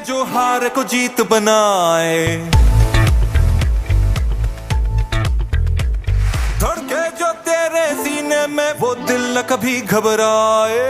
जो हार को जीत बनाए, धड़के जो तेरे सीने में वो दिल न कभी घबराए।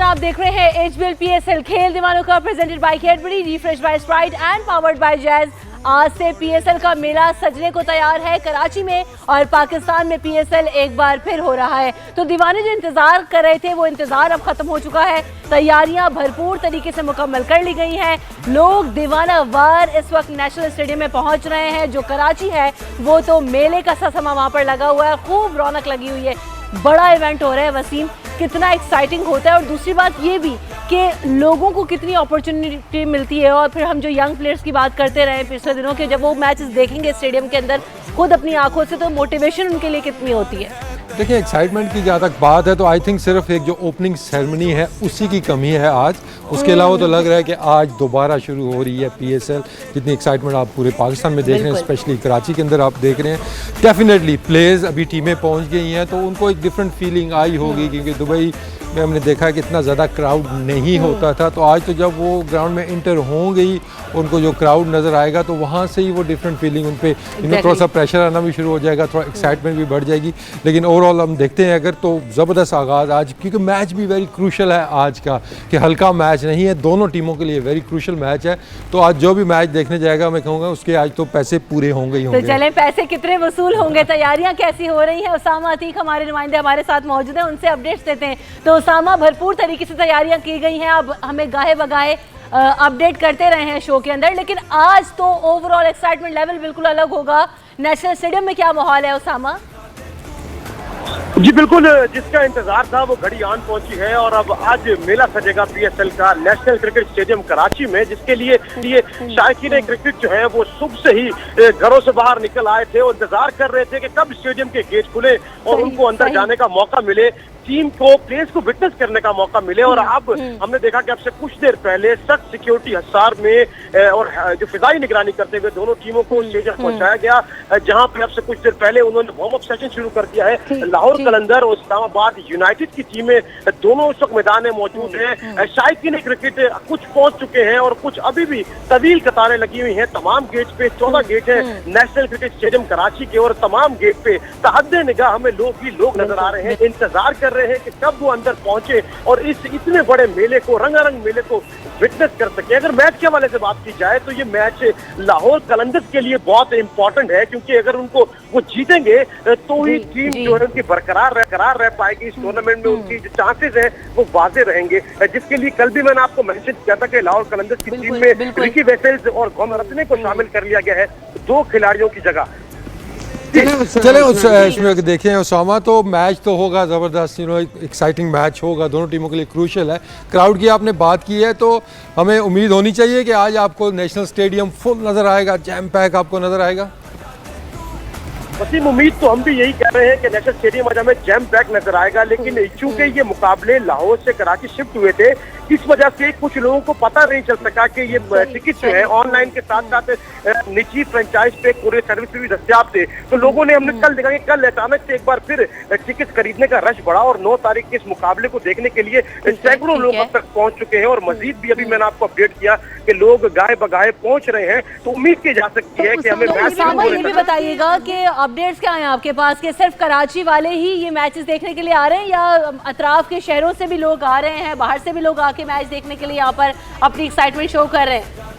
आप देख रहे हैं HBL PSL खेल दीवानों का, presented by Cadbury, refresh by Sprite and powered by Jazz. आज से PSL का मेला सजने को तैयार है कराची में, और पाकिस्तान में PSL एक बार फिर हो रहा है। तो दीवाने जो इंतजार कर रहे थे वो इंतजार अब खत्म हो चुका है। तैयारियां भरपूर तरीके से मुकम्मल कर ली गई हैं। लोग दीवाना वार इस वक्त नेशनल स्टेडियम में पहुंच रहे हैं। जो कराची है वो तो मेले का सा समा वहां पर लगा हुआ है, खूब रौनक लगी हुई है। बड़ा इवेंट हो रहा है वसीम, कितना एक्साइटिंग होता है। और दूसरी बात ये भी कि लोगों को कितनी अपॉर्चुनिटी मिलती है। और फिर हम जो यंग प्लेयर्स की बात करते रहे पिछले दिनों के, जब वो मैचेस देखेंगे स्टेडियम के अंदर खुद अपनी आंखों से, तो मोटिवेशन उनके लिए कितनी होती है। देखिए, एक्साइटमेंट की जहाँ तक बात है तो आई थिंक सिर्फ एक जो ओपनिंग सेरेमनी है उसी की कमी है आज। उसके अलावा तो लग रहा है कि आज दोबारा शुरू हो रही है PSL। जितनी एक्साइटमेंट आप पूरे पाकिस्तान में देख रहे हैं, स्पेशली कराची के अंदर आप देख रहे हैं, डेफिनेटली प्लेयर्स अभी टीमें पहुंच गई हैं तो उनको एक डिफरेंट फीलिंग आई होगी, क्योंकि दुबई में हमने देखा कि इतना ज़्यादा क्राउड नहीं होता था। तो आज तो जब वो ग्राउंड में इंटर होंगी, उनको जो क्राउड नज़र आएगा तो वहाँ से ही वो डिफरेंट फीलिंग उन पर थोड़ा सा प्रेशर आना भी शुरू हो जाएगा, थोड़ा एक्साइटमेंट भी बढ़ जाएगी। लेकिन ओवरऑल हम देखते हैं अगर तो ज़बरदस्त आगाज़ आज, क्योंकि मैच भी वेरी क्रूशल है आज का, कि हल्का मैच नहीं है, दोनों टीमों के लिए वेरी क्रूशल मैच है। तो आज जो भी मैच देखने जाएगा मैं कहूँगा उसके आज तो पैसे पूरे होंगे ही होंगे। तो चलें, पैसे कितने वसूल होंगे, तैयारियां कैसी हो रही हैं, उसामा अतीक हमारे नुमाइंदे हमारे साथ मौजूद हैं, उनसे अपडेट्स देते हैं। तो उसामा, भरपूर तरीके से तैयारियां की गई हैं, अब हमें गाहे बगाहे अपडेट करते रहे हैं शो के अंदर, लेकिन आज तो ओवरऑल एक्साइटमेंट लेवल बिल्कुल अलग होगा। नेशनल स्टेडियम में क्या माहौल है उसामा? जी बिल्कुल, जिसका इंतजार था वो घड़ी आन पहुंची है और अब आज मेला सजेगा PSL का नेशनल क्रिकेट स्टेडियम कराची में, जिसके लिए शायकीन क्रिकेट जो है वो सुबह से ही घरों से बाहर निकल आए थे और इंतजार कर रहे थे कि कब स्टेडियम के गेट खुले और उनको अंदर जाने का मौका मिले, टीम को प्लेयर्स को विटनेस करने का मौका मिले। और अब हमने देखा कि अब से कुछ देर पहले सख्त सिक्योरिटी हिसार में और जो फिजाई निगरानी करते हुए दोनों टीमों को स्टेडियम पहुंचाया गया, जहां पे अब से कुछ देर पहले उन्होंने वार्म अप सेशन शुरू कर दिया है। लाहौर कलंदर और इस्लामाबाद यूनाइटेड की टीमें दोनों उस वक्त मैदान में मौजूद हैं। शायकीन क्रिकेट कुछ पहुंच चुके हैं और कुछ अभी भी तवील कतारें लगी हुई हैं तमाम गेट पे। 14 गेट है नेशनल क्रिकेट स्टेडियम कराची के और तमाम गेट पे तहद्दे निगाह हमें लोग ही लोग नजर आ रहे हैं, इंतजार कर रहे हैं कि कब वो अंदर पहुंचे और इस इतने बड़े मेले को, रंगारंग मेले को विटनेस कर सके। अगर मैच के हवाले से बात की जाए तो ये मैच लाहौर कलंदर्स के लिए बहुत इंपॉर्टेंट है, क्योंकि अगर उनको वो जीतेंगे तो ही टीम जो है उनकी बरकरार रह पाएगी इस टूर्नामेंट में। उनकी जो चांसेस है वो वाजे रहेंगे, जिसके लिए कल भी मैंने आपको मेंशन किया था कि लाहौर कलंदर्स की टीम में रिकी वेसेल्स और गोम रत्ने को शामिल कर लिया गया है 2 खिलाड़ियों की जगह। चले उसमें देखें उसामा, तो मैच तो होगा ज़बरदस्त, एक्साइटिंग मैच होगा, दोनों टीमों के लिए क्रूशल है। क्राउड की आपने बात की है तो हमें उम्मीद होनी चाहिए कि आज आपको नेशनल स्टेडियम फुल नज़र आएगा, जैम पैक आपको नज़र आएगा। वसीम, उम्मीद तो हम भी यही कह रहे हैं कि नेशनल स्टेडियम आज हमें जैम पैक नजर आएगा, लेकिन चूंकि ये मुकाबले लाहौर से कराची शिफ्ट हुए थे, इस वजह से कुछ लोगों को पता नहीं चल सका कि ये टिकट जो है ऑनलाइन के साथ साथ निजी फ्रेंचाइज पे कोरियर सर्विस पे भी दस्तयाब थे। तो लोगों ने, हमने कल देखा कि कल अचानक से एक बार फिर टिकट खरीदने का रश बढ़ा और 9 तारीख के इस मुकाबले को देखने के लिए सैकड़ों लोग अब तक पहुंच चुके हैं और मजीद भी अभी मैंने आपको अपडेट किया कि लोग गाहे बगाहे पहुंच रहे हैं। तो उम्मीद की जा सकती है कि हमें मैच ये भी बताइएगा कि अपडेट्स क्या हैं आपके पास, कि सिर्फ कराची वाले ही ये मैचेस देखने के लिए आ रहे हैं या अतराफ के शहरों से भी लोग आ रहे हैं, बाहर से भी लोग आके मैच देखने के लिए यहाँ पर अपनी एक्साइटमेंट शो कर रहे हैं?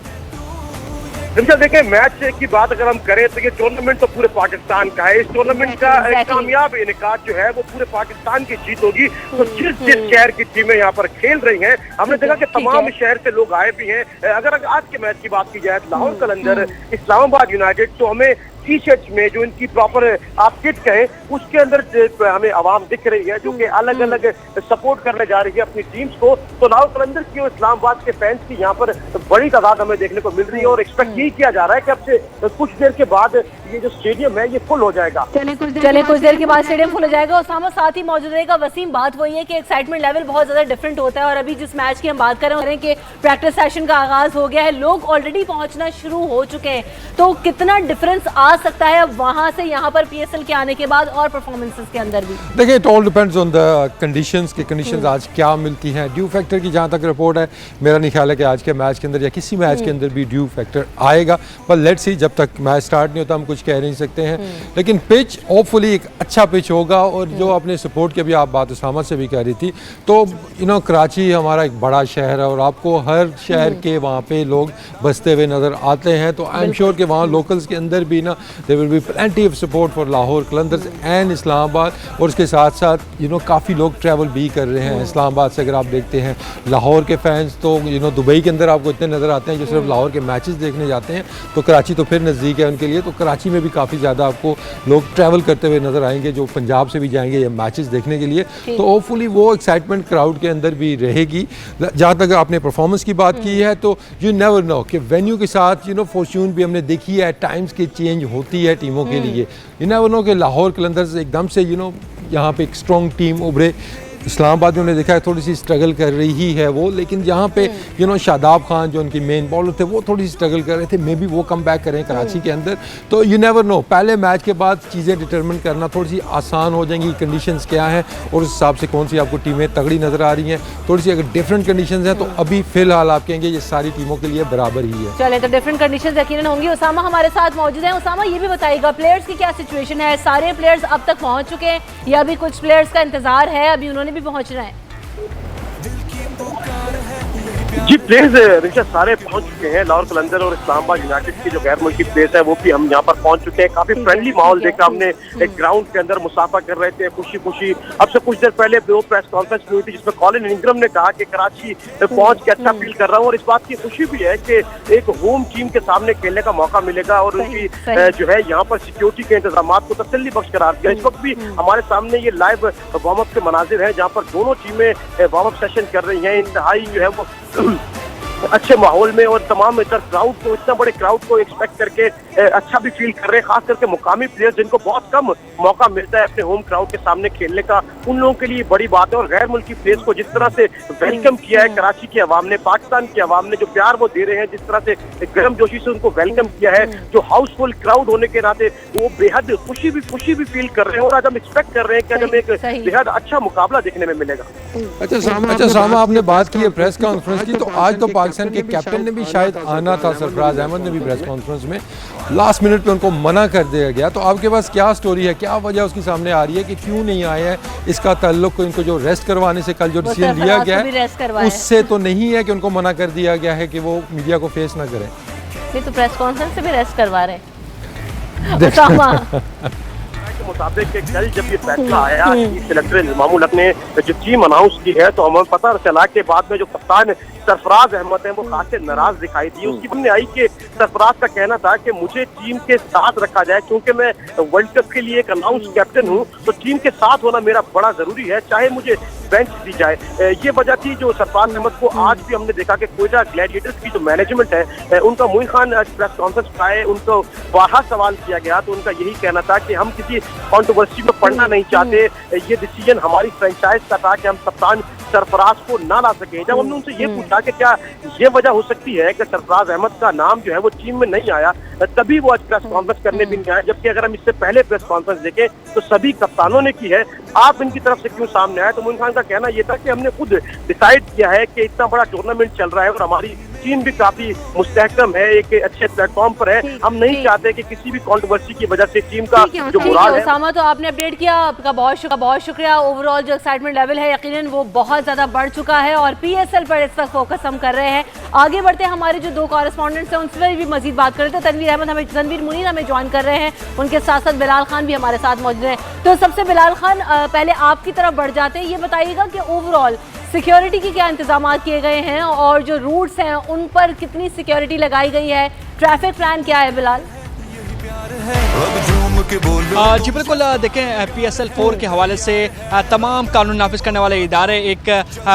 देखें, मैच की बात अगर हम करें तो ये टूर्नामेंट तो पूरे पाकिस्तान का है। इस टूर्नामेंट का कामयाब इनेकाद जो है वो पूरे पाकिस्तान की जीत होगी। तो जिस शहर की टीमें यहाँ पर खेल रही हैं, हमने देखा कि तमाम शहर से लोग आए भी हैं। अगर आज के मैच की बात की जाए तो लाहौर कलंदर, इस्लामाबाद यूनाइटेड, तो हमें टी शर्ट्स में जो इनकी प्रॉपर आप किट कहें उसके अंदर हमें आवाम दिख रही है जो कि अलग अलग सपोर्ट करने जा रही है अपनी टीम्स को। तो लाहौर कलंदर की और इस्लामाबाद के फैंस की यहाँ पर बड़ी तादाद हमें देखने को मिल रही है और एक्सपेक्ट यही किया जा रहा है कि अब से कुछ देर के बाद ये जो स्टेडियम है ये फुल हो जाएगा। चले कुछ देर के बाद स्टेडियम फुल हो जाएगा। उसामा साथ ही मौजूद रहेगा। वसीम, बात वही है कि एक्साइटमेंट लेवल बहुत ज्यादा डिफरेंट होता है और अभी जिस मैच की हम बात कर रहे हैं कि प्रैक्टिस सेशन का आगाज हो गया है, लोग ऑलरेडी पहुंचना शुरू हो चुके हैं, तो कितना डिफरेंस आ सकता है वहां से यहाँ पर पीएसएल के आने के बाद और परफॉर्मेंसेस के अंदर भी? देखिए, it all depends on the conditions के कंडीशंस आज क्या मिलती हैं। ड्यू फैक्टर की जहाँ तक रिपोर्ट है, मेरा नहीं ख्याल है कि आज के मैच के अंदर या किसी मैच के अंदर भी ड्यू फैक्टर आएगा, पर लेट्स सी, जब तक मैच स्टार्ट नहीं होता हम कुछ कह नहीं सकते हैं। लेकिन पिच होपफुली एक अच्छा पिच होगा। और जो अपने सपोर्ट की भी आप बात उसामा से भी कह रही थी, तो कराची हमारा एक बड़ा शहर है और आपको हर शहर के वहाँ पे लोग बसते हुए नज़र आते हैं, तो आई एम श्योर कि वहाँ लोकल्स के अंदर भी ना there will be plenty of support for Lahore Qalandars and Islamabad. और उसके साथ साथ काफ़ी लोग ट्रैवल भी कर रहे हैं इस्लामाबाद से। अगर आप देखते हैं लाहौर के फैंस तो दुबई के अंदर आपको इतने नज़र आते हैं जो सिर्फ लाहौर के मैचेस देखने जाते हैं, तो कराची तो फिर नज़दीक है उनके लिए, तो कराची में भी काफ़ी ज़्यादा आपको लोग ट्रैवल करते हुए नज़र आएंगे जो पंजाब से भी जाएंगे ये मैचेस देखने के लिए। तो होपफुली वो एक्साइटमेंट क्राउड के अंदर भी रहेगी। जहाँ तक आपने परफॉर्मेंस की बात की है, तो यू नेवर नो कि वेन्यू के साथ फॉर्च्यून भी हमने देखी है, टाइम्स की चेंज होती है टीमों के लिए। यू नेवर नो कि लाहौर कलंदर्स एकदम से यहाँ पे एक स्ट्रॉन्ग टीम उभरे। इस्लामाबाद में हमने देखा है थोड़ी सी स्ट्रगल कर रही है वो, लेकिन जहाँ पे शादाब खान जो उनकी मेन बॉलर थे वो थोड़ी सी स्ट्रगल कर रहे थे, मे बी वो कम बैक करें कराची के अंदर। तो यू नेवर नो, पहले मैच के बाद चीज़ें डिटरमिन करना थोड़ी सी आसान हो जाएंगी, कंडीशंस क्या हैं और उस हिसाब से कौन सी आपको टीमें तगड़ी नज़र आ रही हैं। थोड़ी सी अगर डिफरेंट कंडीशंस हैं तो अभी फिलहाल आप कहेंगे ये सारी टीमों के लिए बराबर ही है। चले, तो डिफरेंट कंडीशंस यकीनन होंगी। उसामा हमारे साथ मौजूद है। उसामा, ये भी बताइएगा प्लेयर्स की क्या सिचुएशन है? सारे प्लेयर्स अब तक पहुँच चुके हैं या अभी कुछ प्लेयर्स का इंतजार है, अभी उन्होंने भी पहुँचना है? जी, प्लेयर्स रिशा सारे पहुंच चुके हैं। लाहौर कलंदर और इस्लामाबाद यूनाइटेड के जो गैर मुल्की प्लेयर्स है वो भी हम यहाँ पर पहुंच चुके हैं। काफी फ्रेंडली माहौल देखा हमने, एक ग्राउंड के अंदर मुसाफा कर रहे थे खुशी खुशी। अब से कुछ देर पहले दो प्रेस कॉन्फ्रेंस हुई थी जिसमें कॉलिन इंग्रम ने कहा कि कराची पहुंच के अच्छा फील कर रहा हूँ और इस बात की खुशी भी है कि एक होम टीम के सामने खेलने का मौका मिलेगा और उनकी जो है यहाँ पर सिक्योरिटी के इंतजाम को तसल्ली बख्श करार दिया। इस वक्त भी हमारे सामने ये लाइव वार्म अप के मनाजिर है जहाँ पर दोनों टीमें वार्म अप सेशन कर रही है। इंतहाई जो है वो अच्छे माहौल में और तमाम इधर क्राउड को, इतना बड़े क्राउड को एक्सपेक्ट करके अच्छा भी फील कर रहे हैं। खास करके मुकामी प्लेयर्स जिनको बहुत कम मौका मिलता है अपने होम क्राउड के सामने खेलने का, उन लोगों के लिए बड़ी बात है। और गैर मुल्की प्लेयर्स को जिस तरह से वेलकम किया है कराची की आवाम ने, पाकिस्तान की आवाम ने, जो प्यार वो दे रहे हैं, जिस तरह से गर्म जोशी से उनको वेलकम किया है, जो हाउसफुल क्राउड होने के नाते वो बेहद खुशी भी फील कर रहे हैं। और आज हम एक्सपेक्ट कर रहे हैं कि आज हमें एक बेहद अच्छा मुकाबला देखने में मिलेगा। अच्छा सामा, आपने बात की है प्रेस कॉन्फ्रेंस की, तो आज तो पाकिस्तान के कैप्टन ने भी शायद आना था, सरफराज अहमद ने भी प्रेस कॉन्फ्रेंस में लास्ट मिनट पे उनको मना कर दिया गया। तो आपके पास क्या स्टोरी है, क्या वजह उसकी सामने आ रही है कि क्यों नहीं आए हैं? इसका ताल्लुक इनको जो रेस्ट करवाने से कल जो डिसीजन लिया गया है उससे तो नहीं है कि उनको मना कर दिया गया है कि वो मीडिया को फेस ना करें? ये तो प्रेस कॉन्फ्रेंस से भी रेस्ट करवा रहे हैं। के मुताबिक कल जब ये फैसला आया कि सिलेक्टर इल्मामुल हक ने जो टीम अनाउंस की है, तो हमें पता चला कि बाद में जो कप्तान सरफराज अहमद है वो खासे नाराज दिखाई दी। उसकी सामने आई कि सरफराज का कहना था कि मुझे टीम के साथ रखा जाए क्योंकि मैं वर्ल्ड कप के लिए एक अनाउंस कैप्टन हूं, तो टीम के साथ होना मेरा बड़ा जरूरी है, चाहे मुझे बेंच दी जाए। ये वजह थी जो सरफराज अहमद को आज भी हमने देखा कि कोयटा ग्लैडिएटर्स की जो मैनेजमेंट है उनका मोइन खान प्रेस कॉन्फ्रेंस में आए, उनको बारहा सवाल किया गया तो उनका यही कहना था कि हम किसी कंट्रोवर्सी में पड़ना नहीं चाहते, ये डिसीजन हमारी फ्रेंचाइज का था कि हम कप्तान सरफराज को ना ला सके। जब हमने उनसे ये पूछा कि क्या ये वजह हो सकती है कि सरफराज अहमद का नाम जो है वो टीम में नहीं आया, तभी वो आज प्रेस कॉन्फ्रेंस करने भी नहीं आया, जबकि अगर हम इससे पहले प्रेस कॉन्फ्रेंस देखें तो सभी कप्तानों ने की है, आप इनकी तरफ से क्यों सामने आए? तो मोइन खान का कहना यह था कि हमने खुद डिसाइड किया है कि इतना बड़ा टूर्नामेंट चल रहा है और हमारी टीम भी काफी मुस्तहकम है, एक अच्छे प्लेटफॉर्म पर है, हम नहीं चाहते कि किसी भी कंट्रोवर्सी की वजह से टीम का जो मोराल है। उसामा, तो आपने अपडेट किया, आपका बहुत शुक्रिया। ओवरऑल जो एक्साइटमेंट लेवल है यकीनन वो बहुत ज्यादा बढ़ चुका है और पीएसएल पर इस वक्त फोकस हम कर रहे हैं। आगे बढ़ते हैं, हमारे जो दो कॉरेस्पॉन्डेंट्स हैं उनसे भी मजीद बात कर रहे थे। तनवीर मुनीर हमें ज्वाइन कर रहे हैं, उनके साथ साथ बिलाल खान भी हमारे साथ मौजूद हैं। तो सबसे बिलाल खान, पहले आपकी तरफ बढ़ जाते हैं, ये बताइएगा कि ओवरऑल सिक्योरिटी के क्या इंतजाम किए गए हैं और जो रूट्स हैं उन पर कितनी सिक्योरिटी लगाई गई है, ट्रैफिक प्लान क्या है? बिलाल, के बोलो। जी बिल्कुल, देखें PSL 4 के हवाले से तमाम कानून नाफिज करने वाले इदारे एक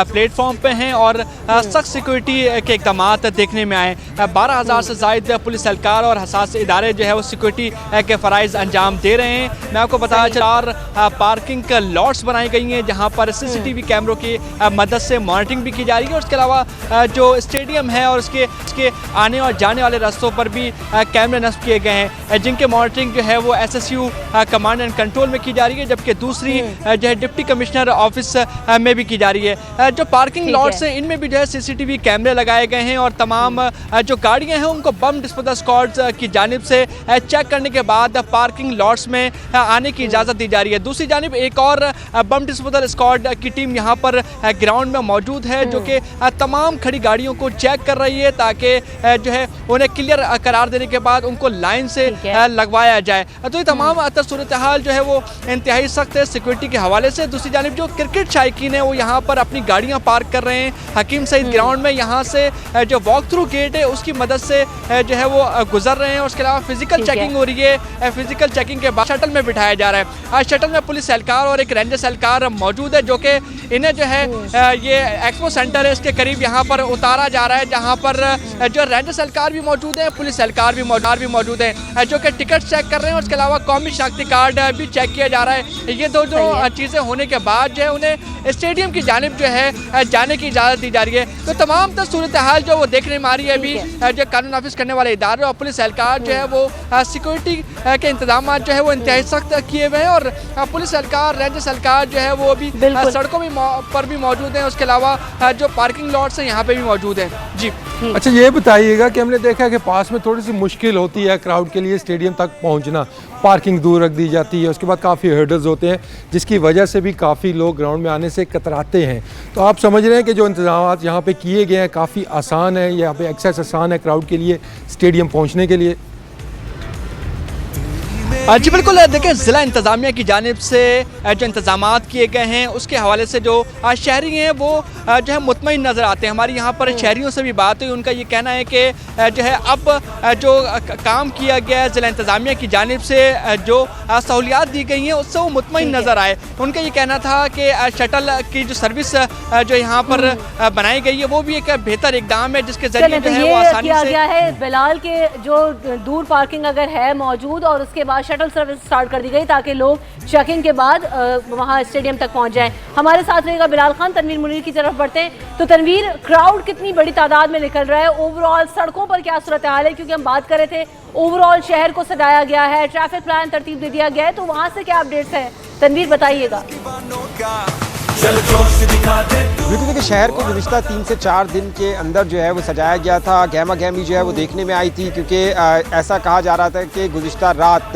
प्लेटफॉर्म पे हैं और सख्त सिक्योरिटी के इक़दाम देखने में आए। 12,000 से ज़ायद पुलिस एहलकार और हसास इदारे जो है वो सिक्योरिटी के फ़राइज़ अंजाम दे रहे हैं। मैं आपको बताया 4 पार्किंग लॉट्स बनाई गई हैं जहाँ पर CCTV कैमरों की मदद से मॉनिटरिंग भी की जा रही है और उसके अलावा जो स्टेडियम है और उसके आने और जाने वाले रास्तों पर भी कैमरे नस्ब किए गए हैं जिनके मॉनिटरिंग जो है वो SSU कमांड एंड कंट्रोल में की जा रही है, जबकि दूसरी जो है डिप्टी कमिश्नर ऑफिस में भी की जा रही है। जो पार्किंग लॉट्स हैं इनमें भी जो है CCTV कैमरे लगाए गए हैं और तमाम जो गाड़ियां हैं उनको बम डिस्पोजल स्क्वाड्स की जानिब से चेक करने के बाद पार्किंग लॉट्स में आने की इजाज़त दी जा रही है। दूसरी जानिब एक और बम डिस्पोजल स्क्वाड की टीम यहाँ पर ग्राउंड में मौजूद है जो कि तमाम खड़ी गाड़ियों को चेक कर रही है ताकि जो है उन्हें क्लियर करार देने के बाद उनको लाइन से लगवाया जाए। तो ये तमाम सूरत हाल जो है वो इंतहाई सख्त है सिक्योरिटी के हवाले से। दूसरी जानिब जो क्रिकेट शायकीन है वो यहाँ पर अपनी गाड़ियाँ पार्क कर रहे हैं हकीम सईद ग्राउंड में। यहाँ से जो वॉक थ्रू गेट है उसकी मदद से जो है वो गुजर रहे हैं। उसके अलावा फिजिकल चेकिंग हो रही है। फिजिकल चेकिंग के बाद शटल में बिठाया जा रहा है। आज शटल में पुलिस एहलकार और एक रेंजर्स एहलकार मौजूद है जो कि इन्हें जो है ये एक्सपो सेंटर है इसके करीब यहाँ पर उतारा जा रहा है जहाँ पर जो रेंजर्स एहलकार भी मौजूद है, पुलिस एहलकार भी मौजूद है जो कि टिकट चेक कर रहे हैं। उसके अलावा कौमी शनाख्ती कार्ड भी चेक किया जा रहा है। ये दो जो चीज़ें होने के बाद जो है उन्हें स्टेडियम की जानिब जो है जाने की इजाज़त दी जा रही है। तो तमाम सूरत हाल जो वो देखने में आ रही है अभी जो कानून नाफिज करने वाले इदारे और पुलिस एहलकार जो है वो सिक्योरिटी के इंतजाम जो है वो इंतहाई सख्त किए हुए हैं और पुलिस एहलकार रेंजर्स एहलकार जो है वो अभी सड़कों पर भी मौजूद हैं। उसके अलावा जो पार्किंग लॉट्स हैं यहाँ पे भी मौजूद हैं। जी अच्छा, ये बताइएगा कि हमने देखा कि पास में थोड़ी सी मुश्किल होती है क्राउड के लिए स्टेडियम तक पहुंचना, पार्किंग दूर रख दी जाती है, उसके बाद काफ़ी हर्डल्स होते हैं जिसकी वजह से भी काफ़ी लोग ग्राउंड में आने से कतराते हैं। तो आप समझ रहे हैं कि जो इंतजाम यहाँ पे किए गए हैं काफ़ी आसान है, यहाँ पे एक्सेस आसान है क्राउड के लिए स्टेडियम पहुँचने के लिए? जी बिल्कुल, देखिए ज़िला इंतज़ामिया की जानिब से जो इंतज़ामात किए गए हैं उसके हवाले से जो शहरी हैं वो जो है मुतमईन नज़र आते हैं। हमारी यहाँ पर शहरियों से भी बात हुई, उनका ये कहना है कि जो है अब जो काम किया गया है ज़िला इंतज़ामिया की जानिब से जो सहूलियात दी गई हैं उससे वो मुतमईन नज़र आए। उनका ये कहना था कि शटल की जो सर्विस जो यहाँ पर बनाई गई है वो भी एक बेहतर इकदाम है जिसके जरिए जो है वो आसानी से गया है। बिलाल के जो दूर पार्किंग अगर है मौजूद और उसके बाद शटल सर्विस स्टार्ट कर दी गई ताकि लोग चेकिंग के बाद वहां स्टेडियम तक पहुंच जाएं। हमारे साथ रहेगा बिलाल खान। तनवीर मुनीर की तरफ बढ़ते हैं। तो तनवीर, क्राउड कितनी बड़ी तादाद में निकल रहा है, ओवरऑल सड़कों पर क्या सूरत हाल है? क्योंकि हम बात कर रहे थे ओवरऑल शहर को सजाया गया है, ट्रैफिक प्लान तरतीब दे दिया गया है, तो वहां से क्या अपडेट्स है तनवीर, बताइएगा। देखिए शहर को गुज़िश्ता 3 से 4 दिन के अंदर जो है वो सजाया गया था। गहमा गहमी जो है वो देखने में आई थी क्योंकि ऐसा कहा जा रहा था कि गुज़िश्ता रात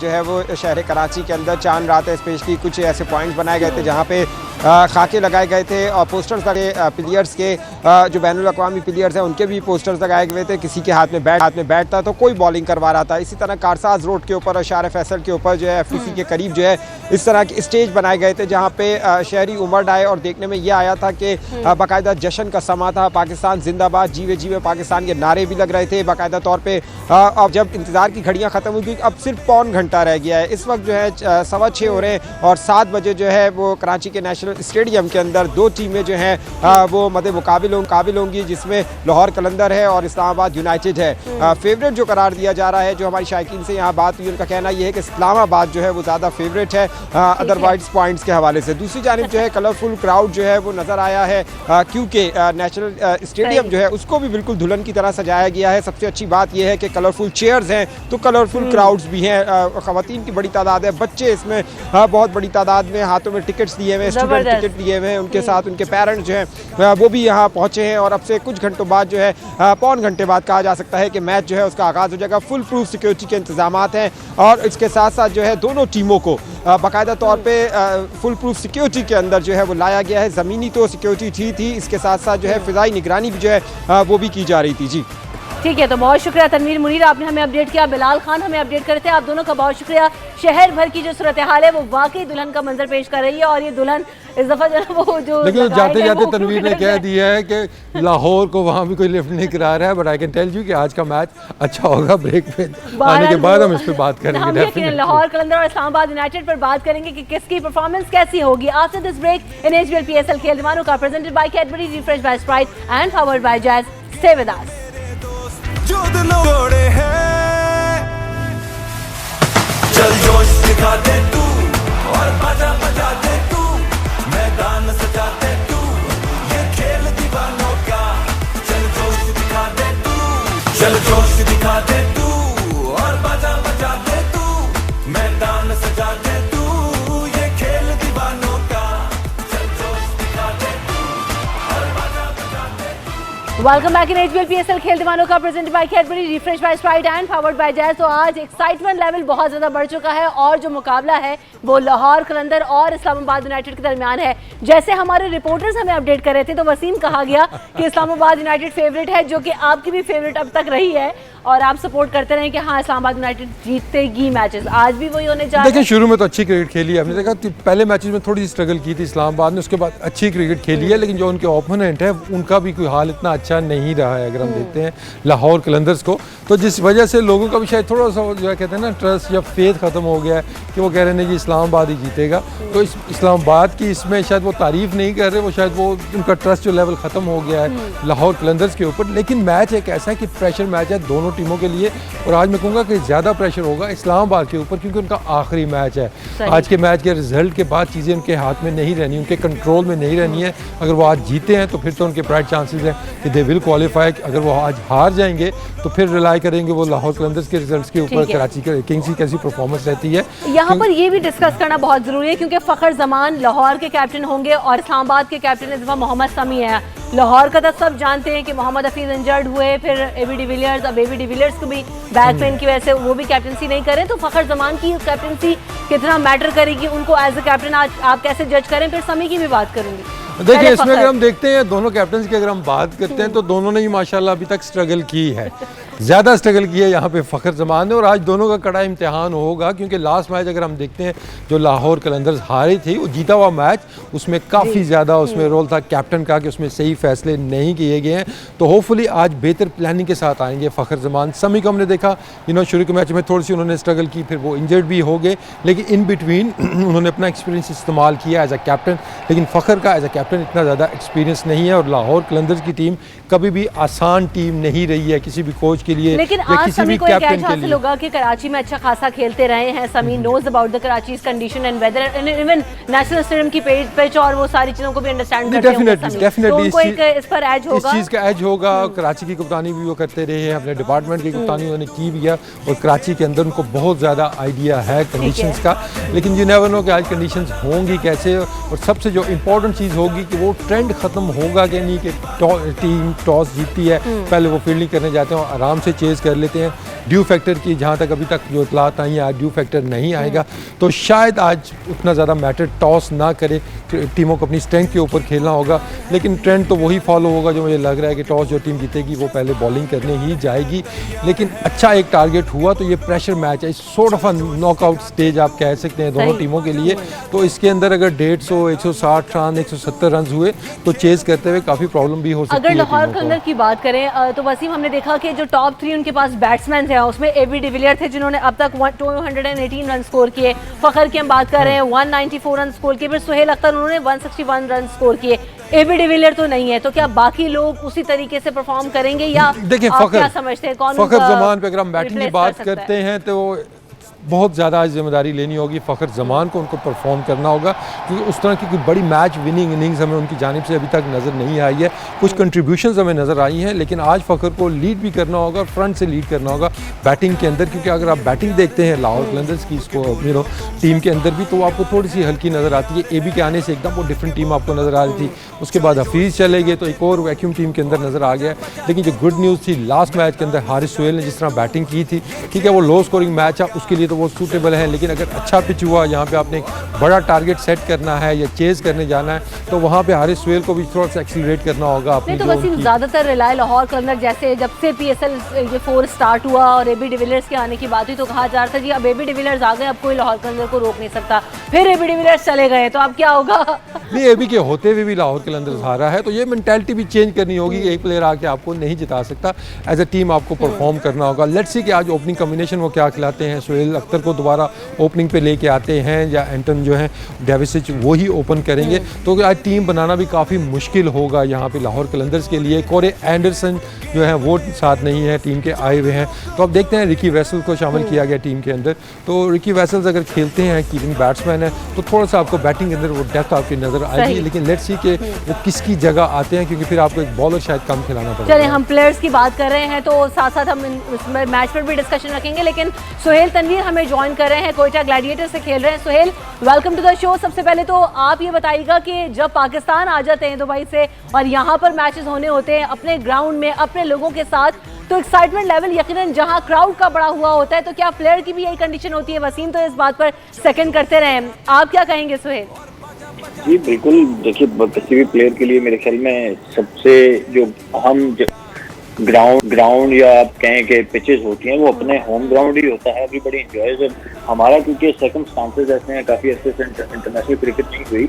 जो है वो शहर कराची के अंदर चांद रात है, स्पेशली कुछ ऐसे पॉइंट्स बनाए गए थे जहाँ पे खाके लगाए गए थे और पोस्टर्स लगे प्लेयर्स के जो बैनुल अक़वामी प्लेयर्स हैं उनके भी पोस्टर्स लगाए गए थे। किसी के हाथ में बैट था तो कोई बॉलिंग करवा रहा था। इसी तरह कारसाज रोड के ऊपर और शार फैसल के ऊपर जो है FTC के करीब जो है इस तरह के स्टेज बनाए गए थे जहाँ पे शहरी उमड़ आए और देखने में ये आया था कि बाकायदा जश्न का समा था। पाकिस्तान जिंदाबाद, जीवे जीवे पाकिस्तान के नारे भी लग रहे थे बाकायदा तौर पे। अब जब इंतज़ार की घड़ियाँ ख़त्म हो गई, अब सिर्फ पौन घंटा रह गया है। इस वक्त जो है 6:15 हो रहे हैं और 7 बजे जो है वो कराची के नेशनल स्टेडियम के अंदर 2 टीमें जो हैं वो मदे मुकाबिल होंगी जिसमें लाहौर कलंदर है और इस्लामाबाद यूनाइटेड है। फेवरेट जो करार दिया जा रहा है, जो हमारी शायकीन से यहाँ बात हुई उनका कहना यह है कि इस्लामाबाद जो है वो ज़्यादा फेवरेट है अदरवाइज पॉइंट्स के हवाले से। दूसरी जानिब जो है कलरफुल क्राउड जो है वो नज़र आया है क्योंकि नेशनल स्टेडियम जो है उसको भी बिल्कुल दुल्हन की तरह सजाया गया है। सबसे अच्छी बात यह है कि कलरफुल चेयर्स हैं तो कलरफुल क्राउड्स भी हैं। ख़वातीन की बड़ी तादाद है, बच्चे इसमें बहुत बड़ी तादाद में हाथों में टिकट्स लिए हुए हैं, स्टूडेंट टिकट लिए हुए हैं, उनके साथ उनके पेरेंट्स जो हैं वो भी यहाँ पहुँचे हैं। और अब से कुछ घंटों बाद जो है पौन घंटे बाद कहा जा सकता है कि मैच जो है उसका आगाज़ हो जाएगा। फुल प्रूफ सिक्योरिटी के इंतजाम हैं और इसके साथ साथ जो है दोनों टीमों को बाकायदा तौर पे फुल प्रूफ सिक्योरिटी के अंदर जो है वो लाया गया है। ज़मीनी तो सिक्योरिटी थी, इसके साथ साथ जो है फ़िज़ाई निगरानी भी जो है वो भी की जा रही थी। जी ठीक है, तो बहुत शुक्रिया तनवीर मुनीर, आपने हमें अपडेट किया। बिलाल खान हमें अपडेट करते हैं। आप दोनों का बहुत शुक्रिया। शहर भर की जो सूरत हाल है वो वाकई दुल्हन का मंजर पेश कर रही है, और ये दुल्हन इस दफा जो है वो जो लेकिन जाते जाते तनवीर ने कह दिया है कि लाहौर को वहाँ भी कोई लिफ्ट नहीं करा रहा है, but I can tell you कि आज का मैच अच्छा होगा। ब्रेक पे आने के बाद हम इस पर बात करेंगे। हम यकीनन लाहौर, कलंदर और इस्लामाबाद यूनाइटेड पर बात करेंगे कि किसकी परफॉर्मेंस कैसी होगी। After this break in HBL PSL खेल दीवानों का presented by Cadbury, refresh by Sprite and powered by Jazz. Stay with us. जो दिलों तोड़े हैं, चल जोश दिखा दे तू और बजा बजा दे तू, मैदान सजा दे तू, ये खेल दीवानों का। चल जोश दिखा दे तू, चल जोश दिखा दे तू और बजा बजा दे तू, मैदान सजा दे तू, ये खेल दीवानों का। चल जोश दिखा दे तू और बजा बजा दे तू। Welcome back in HBL PSL खेल दीवानों का presented by Cadbury, refresh by Sprite and powered by Jazz. तो आज एक्साइटमेंट लेवल बहुत ज़्यादा बढ़ चुका है, और जो मुकाबला है वो लाहौर, कलंदर और इस्लामाबाद यूनाइटेड के दरमियान है। जैसे हमारे रिपोर्टर्स हमें अपडेट कर रहे थे, तो वसीम कहा गया कि इस्लामाबाद यूनाइटेड फेवरेट है, जो कि आपकी भी फेवरेट अब तक रही है, और आप सपोर्ट करते रहे कि हाँ इस्लामाबाद यूनाइटेड जीतेगी मैचेस। आज भी वही होने जा रहा है। देखिए, शुरू में तो अच्छी क्रिकेट खेली है, हमने देखा पहले मैचेस में थोड़ी सी स्ट्रगल की थी इस्लामाबाद ने, उसके बाद अच्छी क्रिकेट खेली है, लेकिन जो उनके ओपोनेंट है उनका भी कोई हाल इतना अच्छा नहीं रहा है। अगर हम देखते हैं लाहौर कलंदर्स को, तो जिस वजह से लोगों का भी शायद थोड़ा सा जो है कहते हैं ना ट्रस्ट या फेथ खत्म हो गया है कि वो कह रहे हैं कि इस्लामाबाद ही जीतेगा। तो इस इस्लामाबाद की इसमें शायद वो तारीफ नहीं कर रहे, वो शायद वो उनका ट्रस्ट जो लेवल ख़त्म हो गया है लाहौर कलंदर्स के ऊपर। लेकिन मैच एक ऐसा है कि प्रेशर मैच है दोनों टीमों के लिए, और आज मैं कहूँगा कि ज़्यादा प्रेशर होगा इस्लामाबाद के ऊपर, क्योंकि उनका आखिरी मैच है। आज के मैच के रिजल्ट के बाद चीज़ें उनके हाथ में नहीं रहनी, उनके कंट्रोल में नहीं रहनी है। अगर वो आज जीते हैं तो फिर तो उनके ब्राइट चांसेस हैं कि दे विल क्वालिफाई। अगर वो आज हार जाएंगे तो फिर रिलाई करेंगे वो लाहौर कलंदर्स के रिजल्ट्स के ऊपर, कराची के किंग्स की कैसी परफॉर्मेंस रहती है। यहाँ पर ये भी डिस्कस करना बहुत ज़रूरी है, क्योंकि फ़खर जमान लाहौर के कैप्टन होंगे और इस्लामाबाद के कैप्टन इस दफ़ा मोहम्मद समी है। लाहौर का तो सब जानते हैं कि मोहम्मद हफीज़ इंजर्ड हुए, फिर एबी डिविलियर्स, अब एबी डिविलियर्स को भी बैक पेन की वजह से वो भी कैप्टनसी नहीं करें। तो फ़खर जमान की कैप्टनसी कितना मैटर करेगी, उनको एज ए कैप्टन आज आप कैसे जज करें। फिर समी की भी बात करूँगी। देखिए, इसमें अगर हम देखते हैं दोनों कैप्टन की अगर हम बात करते हैं तो दोनों ने ही माशाल्लाह अभी तक स्ट्रगल की है, ज़्यादा स्ट्रगल की है यहाँ पे फ़खर जमान ने, और आज दोनों का कड़ा इम्तिहान होगा। क्योंकि लास्ट मैच अगर हम देखते हैं जो लाहौर कलंदर्स हारी थी, वो जीता हुआ मैच, उसमें काफ़ी ज़्यादा उसमें रोल था कैप्टन का कि उसमें सही फैसले नहीं किए गए हैं। तो होपफुली आज बेहतर प्लानिंग के साथ आएंगे फ़खर जमान। समी को हमने देखा शुरू के मैच में थोड़ी सी उन्होंने स्ट्रगल की, फिर वो इंजर्ड भी हो गए, लेकिन इन बिटवीन उन्होंने अपना एक्सपीरियंस इस्तेमाल किया एज अ कैप्टन। लेकिन फ़खर का एज अ कैप्टन इतना ज़्यादा एक्सपीरियंस नहीं है, और लाहौर कलंदर्स की टीम कभी भी आसान टीम नहीं रही है किसी भी कोच के लिए, लेकिन आज समी को एक एज हासिल होगा कि कराची में अच्छा खासा खेलते रहे हैं। Sami knows about the Karachi's condition and weather, even national stadium की पिच और वो सारी चीज़ों को भी अंडरस्टैंड करते हैं। डेफिनेटली इस पर एज होगा, इस चीज़ का एज होगा। कराची की कप्तानी भी वो करते रहे हैं, अपने डिपार्टमेंट की कप्तानी उन्होंने की भी है, और कराची के अंदर उनको बहुत ज़्यादा आइडिया है कंडीशंस का। लेकिन यू नेवर नो कि आज कंडीशंस होंगी कैसे, और सबसे जो इम्पोर्टेंट चीज़ होगी कि वो ट्रेंड ख़त्म होगा कि नहीं, कि टीम टॉस जीतती है पहले वो फील्डिंग करने जाते हैं और आराम से चेज़ कर लेते हैं। ड्यू फैक्टर की जहाँ तक अभी तक जो इतलात आई है, ड्यू फैक्टर नहीं आएगा, तो शायद आज उतना ज़्यादा मैटर टॉस ना करे, टीमों को अपनी स्ट्रेंथ के ऊपर खेलना होगा। लेकिन ट्रेंड तो वही फॉलो होगा जो मुझे लग रहा है कि टॉस जो टीम जीतेगी वो पहले बॉलिंग करने ही जाएगी। लेकिन अच्छा एक टारगेट हुआ, तो ये प्रेशर मैच है, सॉर्ट ऑफ नॉकआउट स्टेज आप कह सकते हैं दोनों टीमों के लिए। तो इसके अंदर अगर 150, 160 रन, 170 रन हुए तो चेज़ करते हुए काफ़ी प्रॉब्लम भी हो सकती है। अगर लाहौर कलंदर की बात करें तो वसीम, हमने देखा कि जो टॉप 3 उनके पास बैट्समैन थे, उसमें एबी डिविलियर थे जिन्होंने अब तक 218 रन स्कोर किए। फ़खर की हम बात कर रहे हैं 194 रन स्कोर किए, फिर सुहेल अख्तर उन्होंने 161 रन स्कोर किए। एबी डिविलियर तो नहीं है, तो क्या बाकी लोग उसी तरीके से परफॉर्म करेंगे, या देखिए आप क्या समझते हैं कौन फ़खर जमान पे अगर हम बैटिंग की बात करते हैं तो बहुत ज़्यादा जिम्मेदारी लेनी होगी फ़खर जमान को, उनको परफॉर्म करना होगा, क्योंकि उस तरह की कोई बड़ी मैच विनिंग इनिंग्स हमें उनकी जानिब से अभी तक नज़र नहीं आई है। कुछ कंट्रीब्यूशंस हमें नज़र आई हैं, लेकिन आज फ़खर को लीड भी करना होगा, फ्रंट से लीड करना होगा बैटिंग के अंदर। क्योंकि अगर आप बैटिंग देखते हैं लाहौर कलंदर्स की इसको टीम के अंदर भी, तो आपको थोड़ी सी हल्की नज़र आती है। एबी के आने से एकदम वो डिफरेंट टीम आपको नज़र आ रही थी, उसके बाद हफीज़ चले गए तो एक और वैक्यूम टीम के अंदर नज़र आ गया। लेकिन जो गुड न्यूज़ थी लास्ट मैच के अंदर हारिस सुहेल ने जिस तरह बैटिंग की थी, ठीक है वो लो स्कोरिंग मैच है उसके लिए तो वो सूटेबल है, लेकिन अगर अच्छा पिच हुआ, यहाँ पे आपने बड़ा टारगेट सेट करना है या चेज करने जाना है तो वहाँ पे हारिस सुहेल को भी थोड़ा सा एक्सीलरेट करना होगा अपनी नहीं तो वसीम ज़्यादातर रिलाय लाहौर कलंदर जैसे जब से PSL ये 4 स्टार्ट हुआ और AB डिविलियर्स के आने की बात हुई तो कहा जा रहा था जी अब AB डिविलियर्स आ गए, अब कोई लाहौर कलंदर को रोक नहीं सकता, फिर AB डिविलियर्स चले गए तो अब क्या होगा? नहीं, AB के होते हुए भी लाहौर कलंदर्स हारा है तो ये मेंटालिटी भी चेंज करनी होगी कि एक प्लेयर आके आपको नहीं जिता सकता, एज अ टीम आपको परफॉर्म करना होगा। लेट्स सी कि आज ओपनिंग कॉम्बिनेशन वो क्या खिलाते हैं, सुहेल अख्तर को दोबारा ओपनिंग पे लेके आते हैं या एंटन जो है डेविसिच वो ही ओपन करेंगे, तो आज टीम बनाना भी काफ़ी मुश्किल होगा यहाँ पे लाहौर कलंदर्स के लिए। कोरे एंडरसन जो है वो साथ नहीं है, टीम के आए हुए हैं, तो अब देखते हैं रिकी वेसल को शामिल किया गया टीम के अंदर, तो रिकी वेसल्स अगर खेलते हैं, कीपिंग बैट्समैन है, तो थोड़ा सा आपको बैटिंग के अंदर वो डेप्थ आपकी नज़र आएगी, लेकिन लेट्स सी कि वो किसकी जगह आते हैं क्योंकि फिर आपको एक बॉलर शायद कम खिलाना पड़ेगा। चलिए हम प्लेयर्स की बात कर रहे हैं तो साथ साथ हम इसमें मैच पर भी डिस्कशन रखेंगे, लेकिन सुहेल तनवीर हमें ज्वाइन कर रहे हैं, कोयटा ग्लैडिएटर से खेल रहे हैं। Suhail, welcome to the show. सबसे पहले तो आप ये बताइएगा कि जब पाकिस्तान आ जाते हैं दुबई से और यहाँ पर मैचेस होने होते हैं अपने ग्राउंड में अपने लोगों के साथ, तो एक्साइटमेंट लेवल यकीनन जहाँ क्राउड का बड़ा हुआ होता है, तो क्या प्लेयर की भी यही कंडीशन होती है? वसीम तो इस बात पर सेकंड करते रहे, आप क्या कहेंगे सुहेल? जी बिल्कुल, देखिए किसी भी प्लेयर के लिए मेरे ख्याल में सबसे जो अहम ग्राउंड या आप कहें कि पिचेस होती हैं वो अपने होम ग्राउंड ही होता है। Everybody enjoys. हमारा क्योंकि सर्कमस्टांसेस ऐसे हैं, काफी अर्से से इंटरनेशनल क्रिकेट नहीं हुई,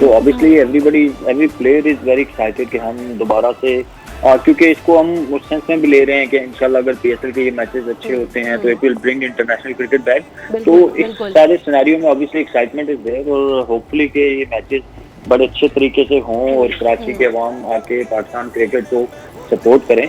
तो obviously every player is very excited कि हम दोबारा से, क्योंकि इसको हम उस सेंस में भी ले रहे हैं कि इंशाल्लाह अगर PSL के ये मैचेस अच्छे होते हैं तो it will bring international cricket back. तो इस सारे सिनेरियो में ऑब्वियसली एक्साइटमेंट इज देयर और होपफुली कि ये मैचेस बड़े अच्छे तरीके से हों और कराची के अवाम आके पाकिस्तान क्रिकेट को सपोर्ट करें,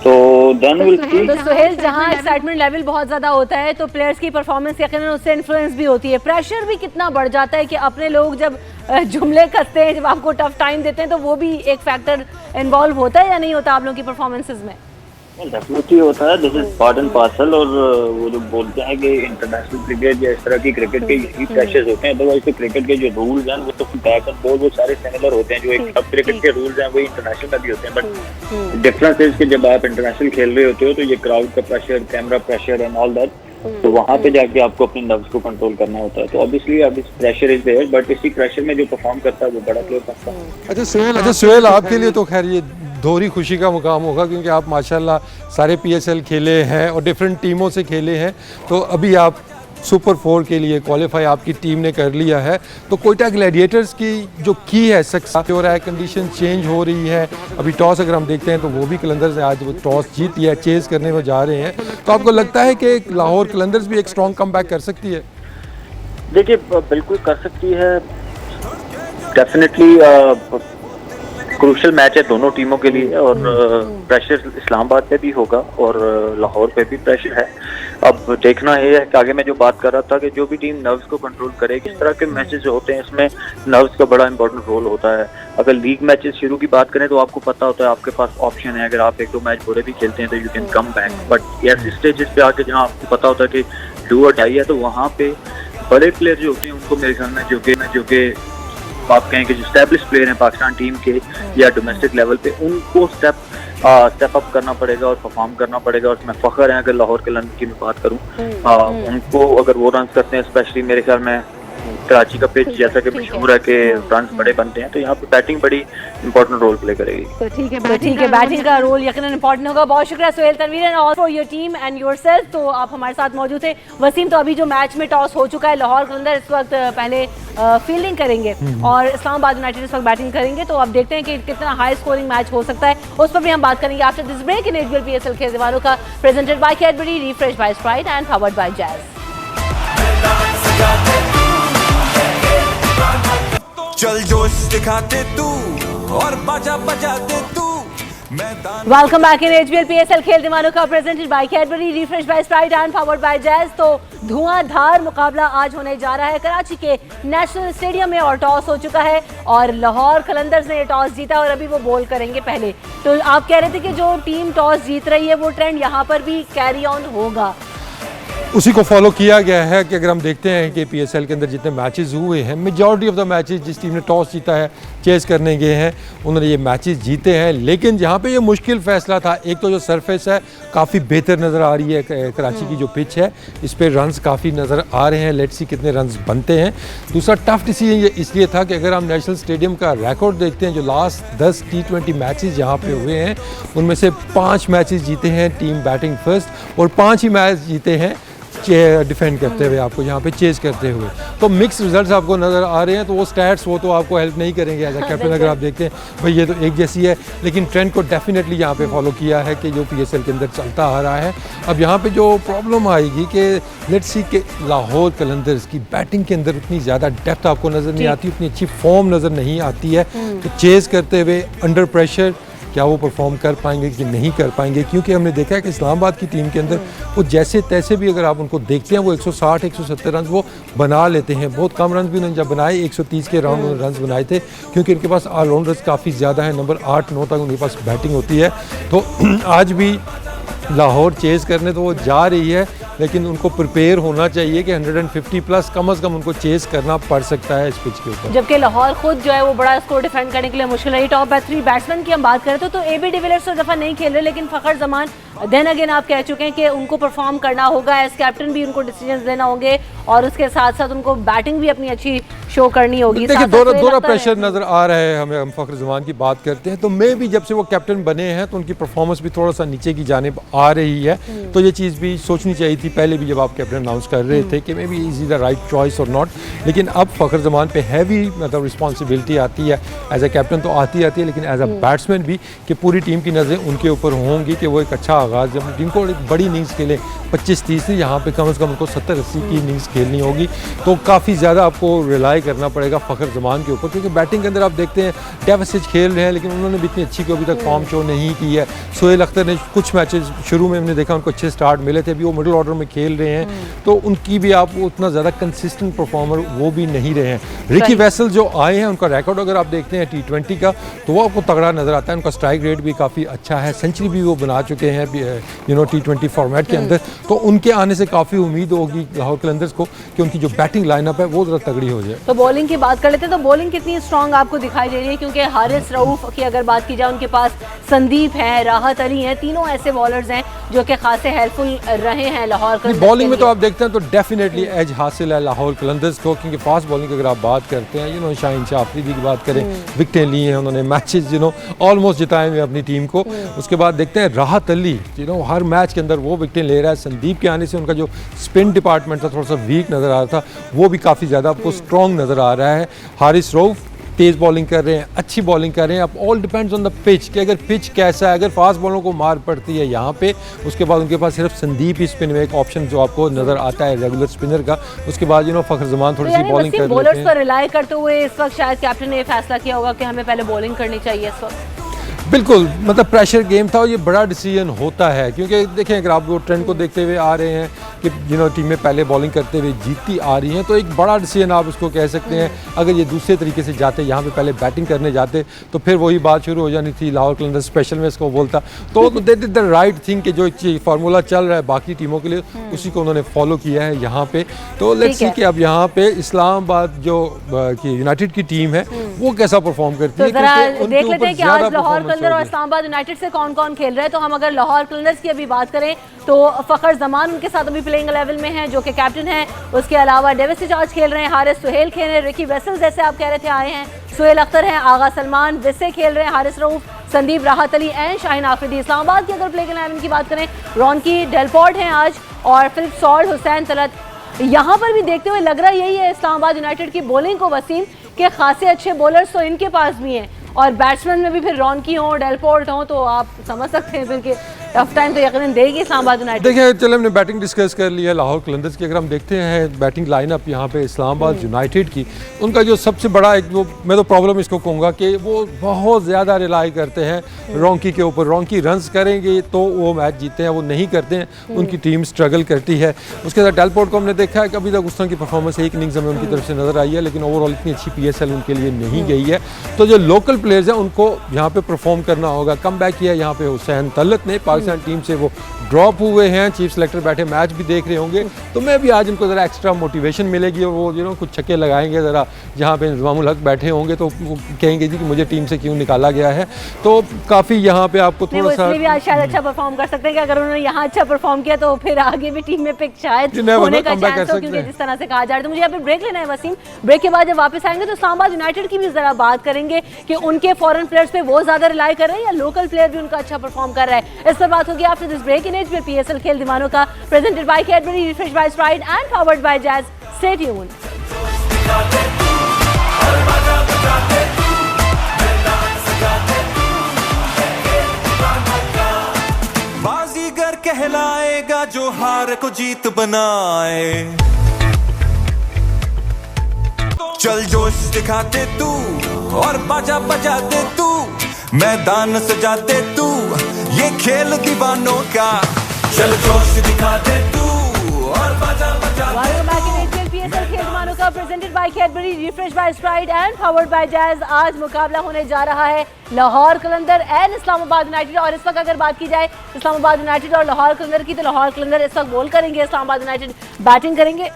तो देन विल सी। तो सुहेल, जहां एक्साइटमेंट लेवल बहुत ज्यादा होता है तो प्लेयर्स की परफॉर्मेंस यकीनन उससे इन्फ्लुएंस भी होती है, प्रेशर भी कितना बढ़ जाता है कि अपने लोग जब जुमले कसते हैं, जब आपको टफ टाइम देते हैं, तो वो भी एक फैक्टर इन्वॉल्व होता है या नहीं होता आप लोगों की परफॉर्मेंसेस में? डेफिनेटली होता है, this is part and parcel. और वो जो बोलते हैं कि इंटरनेशनल क्रिकेट या इस तरह की क्रिकेट के यही प्रेशर्स होते हैं, अदरवाइज तो क्रिकेट के जो रूल्स हैं वो तो बैक एंड बॉल वो सारे सिमिलर होते हैं, जो एक सब क्रिकेट के रूल्स हैं वही इंटरनेशनल में भी होते हैं, बट डिफरेंस इज कि जब आप इंटरनेशनल खेल रहे होते हो तो ये क्राउड का pressure, camera pressure and all that, तो वहाँ पे जाके आपको अपने नर्व्स को कंट्रोल करना होता है, तो ऑब्वियसली अब इस प्रेशर इज देयर, बट इसी प्रेशर में जो परफॉर्म करता है वो बड़ा प्लेयर बनता है। अच्छा सुहेल, आपके लिए तो खैर ये दोहरी खुशी का मुकाम होगा क्योंकि आप माशाल्लाह सारे PSL खेले हैं और डिफरेंट टीमों से खेले हैं, तो अभी आप सुपर 4 के लिए क्वालिफाई आपकी टीम ने कर लिया है, तो कोयटा ग्लैडिएटर्स की जो की है सक्सेस हो रहा है, कंडीशन चेंज हो रही है, अभी टॉस अगर हम देखते हैं तो वो भी कलंदर्स ने आज वो टॉस जीत लिया, चेज करने में जा रहे हैं, तो आपको लगता है कि लाहौर कलंदर्स भी एक स्ट्रॉन्ग कमबैक कर सकती है? देखिए बिल्कुल कर सकती है, डेफिनेटली क्रूशल मैच है दोनों टीमों के लिए और प्रेशर इस्लामाबाद पे भी होगा और लाहौर पे भी प्रेशर है। अब देखना ये है कि आगे मैं जो बात कर रहा था कि जो भी टीम नर्व्स को कंट्रोल करेगी, इस तरह के मैचेस जो होते हैं इसमें नर्व्स का बड़ा इंपॉर्टेंट रोल होता है। अगर लीग मैचेस शुरू की बात करें तो आपको पता होता है आपके पास ऑप्शन है, अगर आप 1-2 मैच बुरे भी खेलते हैं तो you can come back, but ऐसे स्टेजेस पे आके जहाँ आपको पता होता है कि डू और डाई है, तो वहाँ पे बड़े प्लेयर जो होते हैं उनको मेरे ख्याल में जो कि आप कहें कि जो स्टैब्लिश प्लेयर हैं पाकिस्तान टीम के या डोमेस्टिक लेवल पे, उनको स्टेप अप करना पड़ेगा और परफॉर्म करना पड़ेगा, और उसमें फख्र है अगर लाहौर के लंदन की मैं बात करूं, उनको अगर वो रन करते हैं, स्पेशली मेरे ख्याल में कराची का पिच जैसा कि मशहूर है कि रन बड़े बनते हैं, तो यहाँ पे बैटिंग बड़ी इंपॉर्टेंट रोल प्ले करेगी। तो ठीक है, बैटिंग का रोल यकीनन इंपॉर्टेंट होगा। बहुत शुक्रिया Suhail Tanveer and all for your team and yourself, तो आप हमारे साथ मौजूद थे। वसीम, तो अभी जो मैच में टॉस हो चुका है, लाहौर कलंदर इस वक्त पहले फील्डिंग करेंगे और इस्लामाबाद यूनाइटेड इस वक्त बैटिंग करेंगे, तो अब देखते हैं कि कितना हाई स्कोरिंग मैच हो सकता है, उस पर भी हम बात करेंगे after this break in HBL PSL खेल दीवानों का, presented by Cadbury, refresh by Sprite and powered by Jazz. चल जोश दिखाते तू और बाजा बजाते तू। Welcome back in HBL PSL खेल दीवानों का, presented by Cadbury, refresh by Sprite and powered by Jazz. तो धुआंधार मुकाबला आज होने जा रहा है कराची के नेशनल स्टेडियम में और टॉस हो चुका है और लाहौर कलंदर्स ने टॉस जीता और अभी वो बॉल करेंगे पहले। तो आप कह रहे थे कि जो टीम टॉस जीत रही है वो ट्रेंड यहाँ पर भी कैरी ऑन होगा? उसी को फॉलो किया गया है कि अगर हम देखते हैं कि पीएसएल के अंदर जितने मैचेस हुए हैं, मेजॉरिटी ऑफ द मैचेस जिस टीम ने टॉस जीता है, चेस करने गए हैं, उन्होंने ये मैचेस जीते हैं। लेकिन जहाँ पे ये मुश्किल फैसला था, एक तो जो सरफेस है काफ़ी बेहतर नज़र आ रही है, कराची की जो पिच है इस पर रन्स काफ़ी नज़र आ रहे हैं, लेट्स सी कितने रन्स बनते हैं। दूसरा टफ डिसीजन ये इसलिए था कि अगर हम नेशनल स्टेडियम का रिकॉर्ड देखते हैं, जो लास्ट 10 T20 मैचेस यहाँ पे हुए हैं उनमें से 5 मैचेस जीते हैं टीम बैटिंग फर्स्ट और 5 ही मैच जीते हैं डिफेंड करते हुए, आपको यहाँ पे चेज करते हुए। तो मिक्स रिजल्ट्स आपको नज़र आ रहे हैं, तो वो स्टैट्स वो तो आपको हेल्प नहीं करेंगे एज अ कैप्टन। अगर आप देखते हैं भाई ये तो एक जैसी है, लेकिन ट्रेंड को डेफिनेटली यहाँ पे फॉलो किया है कि जो पीएसएल के अंदर चलता आ रहा है। अब यहाँ पे जो प्रॉब्लम आएगी कि लेट्स सी के लाहौर कलंदर्स की बैटिंग के अंदर उतनी ज़्यादा डेप्थ आपको नज़र नहीं आती, उतनी अच्छी फॉर्म नज़र नहीं आती है, तो चेज़ करते हुए अंडर प्रेशर क्या वो परफॉर्म कर पाएंगे कि नहीं कर पाएंगे। क्योंकि हमने देखा है कि इस्लामाबाद की टीम के अंदर वो जैसे तैसे भी अगर आप उनको देखते हैं वो 160-170 रन वो बना लेते हैं। बहुत कम रन भी उन्होंने जब बनाए 130 के राउंड रन बनाए थे, क्योंकि इनके पास ऑलराउंडर्स काफ़ी ज़्यादा है, नंबर 8-9 तक उनके पास बैटिंग होती है। तो आज भी लाहौर चेज़ करने तो वो जा रही है, लेकिन उनको प्रिपेयर होना चाहिए कि 150 प्लस कम से कम उनको चेज़ करना पड़ सकता है इस पिच के ऊपर। जबकि लाहौर खुद जो है वो बड़ा स्कोर डिफेंड करने के लिए मुश्किल रही। टॉप 3 बैट्समैन की हम बात करें तो एबी डिविलियर्स तो दफ़ा नहीं खेल रहे, लेकिन फ़खर जमान देन अगेन आप कह चुके हैं कि उनको परफॉर्म करना होगा, एज कैप्टन भी उनको डिसीजन लेना होंगे और उसके साथ साथ उनको बैटिंग भी अपनी अच्छी शो करनी होगी। देखिए दोनों प्रेशर नज़र आ रहा है हमें। हम फ़खर जमान की बात करते हैं तो मे भी जब से वो कैप्टन बने हैं तो उनकी परफॉर्मेंस भी थोड़ा सा नीचे की जानिब आ रही है, तो ये चीज़ भी सोचनी चाहिए थी पहले भी जब आप कैप्टन अनाउंस कर रहे थे कि may be is the right choice और नॉट। लेकिन अब फ़खर जमान पे हैवी मतलब रिस्पॉन्सिबिलिटी आती है, एज ए कैप्टन तो आती है, लेकिन एज अ बैट्समैन भी कि पूरी टीम की नज़रें उनके ऊपर होंगी कि वो एक अच्छा आगाज़ जब टीम को बड़ी इनिंग्स खेले 25-30 से यहाँ पे कम से कम उनको 70-80 की इनिंग्स खेलनी होगी, तो काफ़ी ज़्यादा आपको रिलाई करना पड़ेगा फ़खर जमान के ऊपर। क्योंकि बैटिंग के अंदर आप देखते हैं डेफिसिट खेल रहे हैं, लेकिन उन्होंने भी इतनी अच्छी को अभी तक फॉर्म शो नहीं की है। सोहेल अख्तर ने कुछ मैचेस शुरू में हमने देखा उनको अच्छे स्टार्ट मिले थे, अभी वो मिडिल ऑर्डर में खेल रहे हैं, तो उनकी भी आप उतना ज़्यादा कंसिस्टेंट परफॉर्मर वो भी नहीं रहे हैं। रिकी वेसल जो आए हैं उनका रिकॉर्ड अगर आप देखते हैं T20 का तो वो आपको तगड़ा नज़र आता है, उनका स्ट्राइक रेट भी काफ़ी अच्छा है, सेंचुरी भी वो बना चुके हैं T20 फॉर्मेट के अंदर। तो उनके आने से काफ़ी उम्मीद होगी लाहौर कलंदर्स को कि उनकी जो बैटिंग लाइनअप है वो ज़रा तगड़ी हो जाए। तो बॉलिंग की बात कर लेते हैं, तो बॉलिंग कितनी स्ट्रांग आपको दिखाई दे रही है? क्योंकि हारिस रऊफ की अगर बात की जाए, उनके पास संदीप है, राहत अली हैं, तीनों ऐसे बॉलर्स हैं जो कि खासे हेल्पफुल रहे हैं लाहौर कलंदर्स। बॉलिंग में तो आप देखते हैं तो डेफिनेटली एज हासिल है लाहौर कलंदर्स को, क्योंकि फास्ट बॉलिंग की अगर आप बात करते हैं शाहीन शाह अफरीदी की बात करें, विकेटें ली हैं उन्होंने, मैचेस ऑलमोस्ट जिताए हुए अपनी टीम को। उसके बाद देखते हैं राहत अली हर मैच के अंदर वो विकेटें ले रहा है। संदीप के आने से उनका जो स्पिन डिपार्टमेंट था थोड़ा सा वीक नज़र आ रहा था, वो भी काफ़ी ज़्यादा आपको स्ट्रॉन्ग नज़र आ रहा है। हारिस रऊफ तेज़ बॉलिंग कर रहे हैं, अच्छी बॉलिंग कर रहे हैं। अब all depends on the pitch कि अगर पिच कैसा है, अगर फास्ट बॉलों को मार पड़ती है यहाँ पे, उसके बाद उनके पास सिर्फ संदीप ही स्पिन में एक ऑप्शन जो आपको नज़र आता है रेगुलर स्पिनर का। उसके बाद फ़खर जमान थोड़ी सी बॉलिंग कर बॉलर्स पर रिलाई करते हुए इस वक्त शायद कैप्टन ने फैसला किया होगा कि हमें पहले बॉलिंग करनी चाहिए इस वक्त। बिल्कुल, मतलब प्रेशर गेम था और ये बड़ा डिसीजन होता है, क्योंकि देखें अगर आप वो ट्रेंड को देखते हुए आ रहे हैं कि टीमें पहले बॉलिंग करते हुए जीतती आ रही हैं, तो एक बड़ा डिसीजन आप इसको कह सकते हैं। अगर ये दूसरे तरीके से जाते, यहाँ पे पहले बैटिंग करने जाते, तो फिर वही बात शुरू हो जानी थी, लाहौर कलंदर्स स्पेशल में इसको बोलता, तो they did the right thing कि जो फार्मूला चल रहा है बाकी टीमों के लिए उसी को उन्होंने फॉलो किया है यहाँ पे। तो लेट्स सी कि अब यहाँ पे इस्लामाबाद जो यूनाइटेड की टीम है वो कैसा परफॉर्म करती है, क्योंकि देख लेते हैं कि आज लाहौर कलंदर और इस्लामाबाद यूनाइटेड से कौन कौन खेल रहे हैं। तो हम अगर लाहौर कलंदर्स की अभी बात करें तो फ़खर जमान उनके साथ अभी प्लेइंग 11 में है जो कि कैप्टन है। उसके अलावा डेविस जॉर्ज खेल रहे हैं, हारिस सुहेल खेल रहे हैं, रिकी वेसल जैसे आप कह रहे थे आए हैं, सोहेल अख्तर हैं, आगा सलमान, विसे खेल रहे हैं, हारिस रऊफ, संदीप, राहत अली एंड शाहीन आफरीदी। इस्लामाबाद की अगर प्लेइंग 11 की बात करें, रॉनकी डेलपोर्ट हैं आज और फिलिप सॉल्ट, हुसैन तलत। यहाँ पर भी देखते हुए लग रहा यही है इस्लामाबाद यूनाइटेड की बॉलिंग को वसीम के खासे अच्छे बॉलर्स तो इनके पास भी हैं और बैट्समैन में भी फिर रॉनकी हो, डेलपोर्ट हो, तो आप समझ सकते हैं फिर कि टफ टाइम तो यकीनन देगी इस्लामाबाद यूनाइटेड। देखिए चलो हमने बैटिंग डिस्कस कर लिया लाहौर कलंदर्स की। अगर हम देखते हैं बैटिंग लाइनअप यहाँ पे इस्लामाबाद यूनाइटेड की, उनका जो सबसे बड़ा एक वो मैं तो प्रॉब्लम इसको कहूँगा कि वो बहुत ज़्यादा रिलाई करते हैं रॉन्की के ऊपर। रॉन्की रन्स करेंगे तो वो मैच जीते हैं, वो नहीं करते हैं उनकी टीम स्ट्रगल करती है। उसके साथ डेलपोर्ट को हमने देखा है कि अभी तक उस तरह की परफॉर्मेंस एक इनिंग्स में उनकी तरफ से नज़र आई है, लेकिन ओवरऑल इतनी अच्छी PSL उनके लिए नहीं गई है। तो जो लोकल प्लेयर्स हैं उनको यहाँ पे परफॉर्म करना होगा। कम बैक किया यहाँ पे हुसैन तलत ने, पाकिस्तान टीम से वो ड्रॉप हुए हैं। चीफ सेलेक्टर बैठे मैच भी देख रहे होंगे, तो मैं भी आज इनको ज़रा एक्स्ट्रा मोटिवेशन मिलेगी और वो कुछ छक्के लगाएंगे ज़रा, जहाँ पे इंतज़ामुल हक बैठे होंगे तो वो कहेंगे जी कि मुझे टीम से क्यों निकाला गया है। तो काफ़ी यहाँ पे आपको थोड़ा सा भी आज शायद अच्छा परफॉर्म कर सकते हैं कि अगर उन्होंने यहाँ अच्छा परफॉर्म किया तो फिर आगे भी टीम में पिक शायद होने का चांस हो, क्योंकि जिस तरह से कहा जा रहा है। तो मुझे यहाँ पे ब्रेक लेना है वसीम, ब्रेक के बाद जब वापस आएंगे तो इस्लामाबाद यूनाइटेड की भी जरा बात करेंगे कि उनके फॉरेन प्लेयर्स पे वो ज्यादा रिलाई कर रहे हैं या लोकल प्लेयर भी उनका अच्छा परफॉर्म कर रहा है। इस पर बात होगी after this break in HBL PSL खेल दीवानों का, presented by Cadbury, refreshed by Sprite and powered by Jazz. Stay tuned. बाजीगर कहलाएगा जो हार को जीत बनाए, चल जोश दिखा दे तू और बाजा बजा दे तू, मैदान सजा दे तू, ये खेल दीवानों का, चल जोश दिखा दे तू और बाजा बजा दे तू। पीएसएल खेल दीवानों का presented by Cadbury, refreshed by Sprite and powered by Jazz. आज मुकाबला होने जा रहा है लाहौर कलंदर एंड इस्लामाबाद यूनाइटेड। और इस वक्त अगर बात की जाए इस्लामाबाद यूनाइटेड और लाहौर कलंदर की, तो लाहौर कलंदर इस वक्त बॉल करेंगे, इस्लामाबाद यूनाइटेड बैटिंग करेंगे।